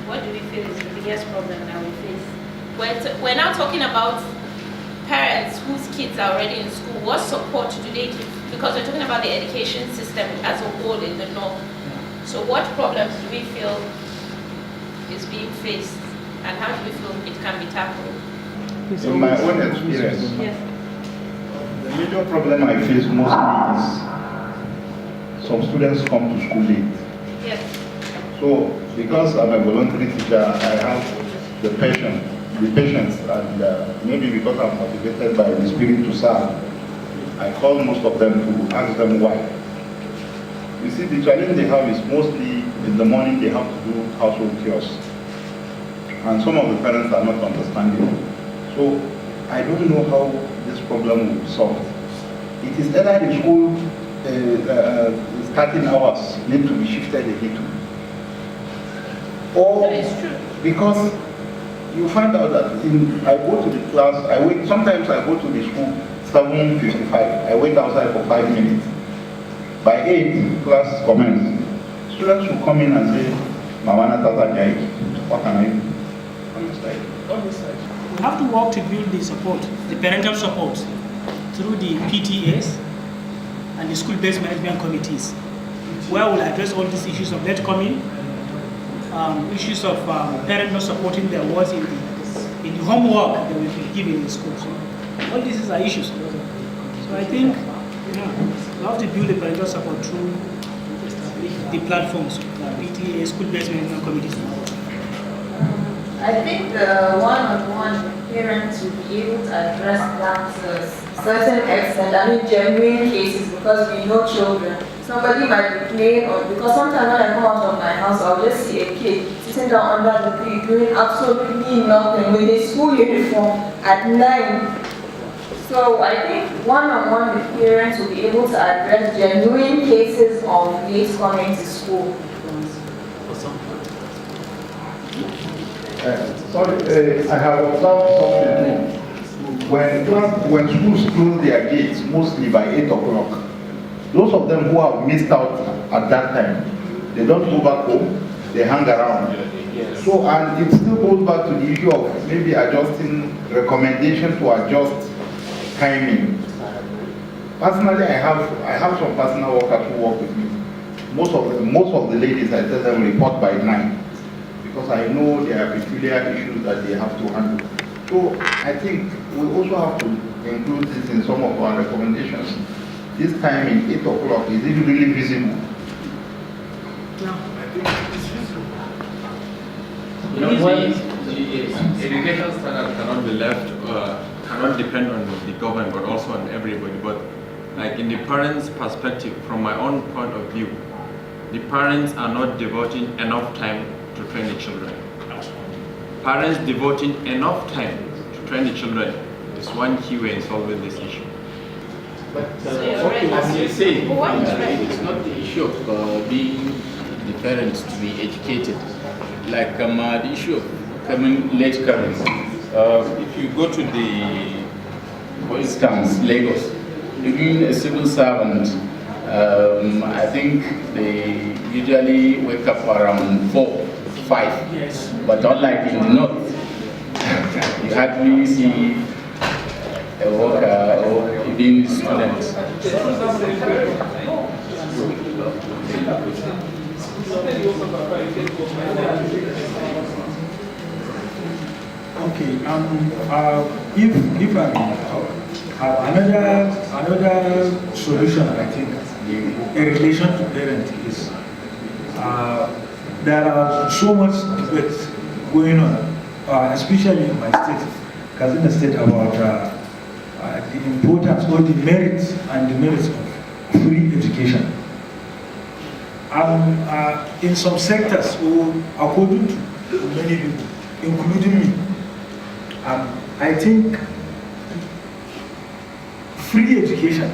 what do we feel is the biggest problem that we face? We're now talking about parents whose kids are already in school. What support do they give? Because we're talking about the education system as a whole in the north. So what problems do we feel is being faced, and how do we feel it can be tackled? In my own experience, Yes. the major problem I face mostly is some students come to school late. Yes. So, because I'm a voluntary teacher, I have the patience, and maybe because I'm motivated by the spirit to serve, I call most of them to ask them why. You see, the challenge they have is mostly in the morning they have to do household chores. And some of the parents are not understanding. So, I don't know how this problem will be solved. It is either the school starting hours need to be shifted a little. Or because you find out that I go to the class, sometimes I go to the school 7:55, I wait outside for 5 minutes. By 8, class commences. Students will come in and say, Mama Natazajai, what can I do? We have to work to build the support, the parental support, through the PTAs and the school-based management committees, where we'll address all these issues of late coming, issues of parents not supporting their words in the homework that we can give in the school. So all these are issues. So I think we have to build the parental support through the platforms, PTA, school-based management committees. I think the one-on-one parents will be able to address that to a certain extent. I mean, genuine cases, because we know children. Somebody might be playing, or because sometimes when I come out of my house, I'll just see a kid sitting down under the tree doing absolutely nothing with his school uniform at 9. So I think one-on-one with parents will be able to address genuine cases of late coming to school. Sorry, I have observed something. When schools close their gates, mostly by 8 o'clock, those of them who have missed out at that time, they don't go back home, they hang around. So, and it still goes back to the issue of maybe adjusting recommendation to adjust timing. Personally, I have some personal workers who work with me. Most of the ladies, I tell them report by 9. Because I know there are peculiar issues that they have to handle. So I think we also have to include this in some of our recommendations. This timing, 8 o'clock, is it really visible? No. I think it's visible. You know, the education standard cannot be left, cannot depend on the government, but also on everybody. But like in the parents' perspective, from my own point of view, the parents are not devoting enough time to train the children. Parents devoting enough time to train the children is one key way in solving this issue. But as you say, it's not the issue of being the parents to be educated. Like the issue of late coming. If you go to for instance, Lagos, even a civil servant, I think they usually wake up around 4, 5. Yes. But unlike in the north, you hardly see a worker or even students. Okay. If another solution, I think, in relation to parents is there are so much debates going on, especially in my state, Kazina State, about the importance or the merits and demerits of free education. In some sectors, or according to many people, including me, I think free education,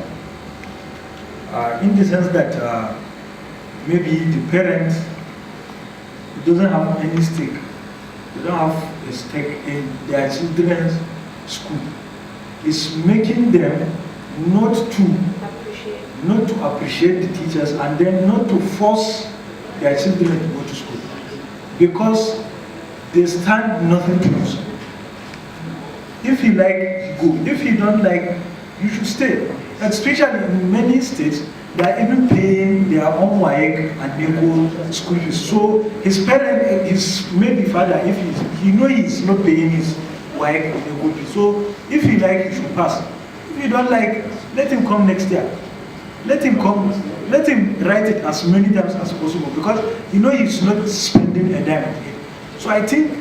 in the sense that maybe the parents doesn't have any stake, they don't have a stake in their children's school. It's making them not to appreciate the teachers, and then not to force their children to go to school. Because they stand nothing to lose. If you like, go. If you don't like, you should stay. Especially in many states, they are even paying their own WAEC and NECO school fees. So his parent, his maybe father, if he know he's not paying his WAEC and NECO fees. So if you like, you should pass. If you don't like, let him come next year. Let him come. Let him write it as many times as possible, because you know he's not spending a dime. So I think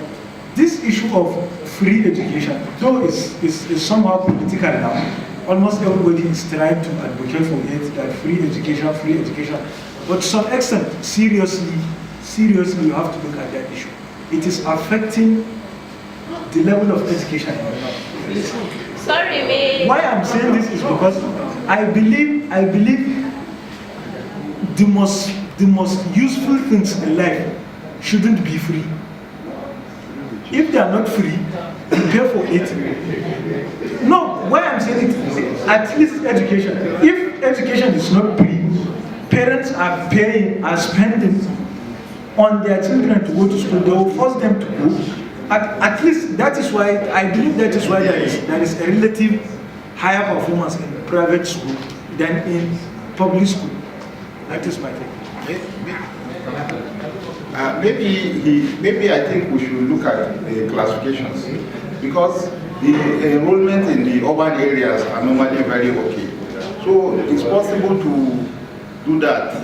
this issue of free education, though is somehow political now. Almost everybody is trying to advocate for it, that free education. But to some extent, seriously, you have to look at that issue. It is affecting the level of education in the north. Sorry, me. Why I'm saying this is because I believe the most useful things in life shouldn't be free. If they are not free, you pay for it. No, why I'm saying it is at least education. If education is not free, parents are spending on their children to go to school. They will force them to go. At least that is why I believe that is why there is a relative higher performance in private school than in public school. That is my take. Maybe I think we should look at the classifications, because the enrollment in the urban areas are normally very okay. So it's possible to do that.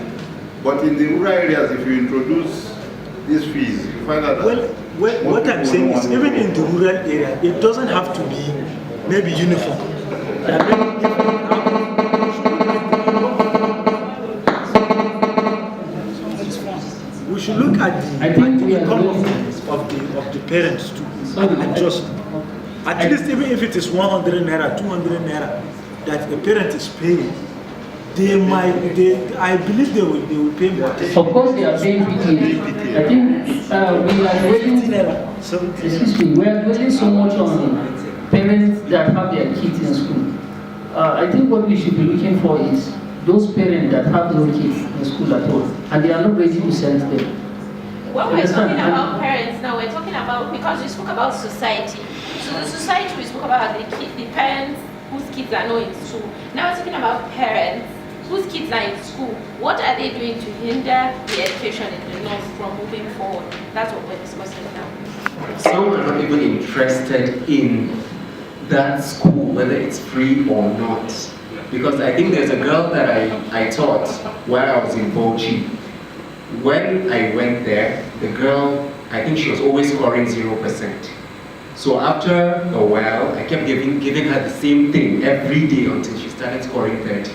But in the rural areas, if you introduce these fees, you find out that what I'm saying is, even in the rural area, it doesn't have to be maybe uniform. We should look at the income of the parents too, and just at least even if it is 100 naira, 200 naira that the parent is paying, I believe they will pay more. Of course, they are paying PTA. I think we are dwelling so much on parents that have their kids in school. I think what we should be looking for is those parents that have no kids in school at all, and they are not ready to send them. When we're talking about parents now, we're talking about, because we spoke about society. So the society, we spoke about the parents whose kids are not in school. Now we're talking about parents whose kids are in school. What are they doing to hinder the education in the north from moving forward? That's what we're discussing now. Some are not even interested in that school, whether it's free or not. Because I think there's a girl that I taught while I was in Bochi. When I went there, the girl, I think she was always scoring 0%. So after a while, I kept giving her the same thing every day until she started scoring 30.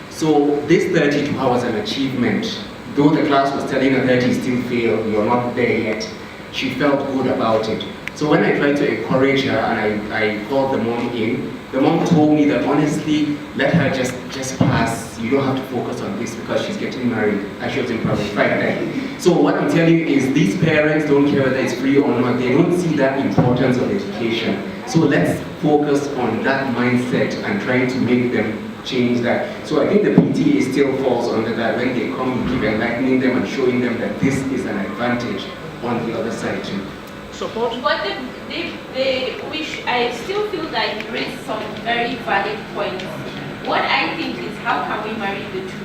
So this 30 to her was an achievement. Though the class was telling her 30 still failed, you're not there yet, she felt good about it. So when I tried to encourage her and I called the mom in, the mom told me that honestly, let her just pass. You don't have to focus on this because she's getting married. And she was in primary 5 then. So what I'm telling you is these parents don't care whether it's free or not. They don't see that importance of education. So let's focus on that mindset and trying to make them change that. So I think the PTA still falls under that. When they come, you keep enlightening them and showing them that this is an advantage on the other side too. Support? But I still feel that you raised some very valid points. What I think is, how can we marry the two?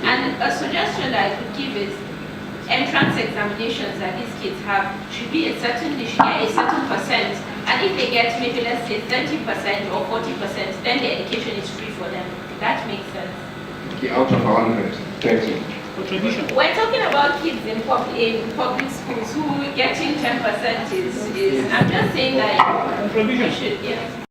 And a suggestion that I could give is, entrance examinations that these kids have should be a certain, they should get a certain percent. And if they get maybe, let's say 30% or 40%, then the education is free for them. That makes sense. Okay, out of 100, 30. We're talking about kids in public schools who getting 10% is I'm just saying that we should, yes.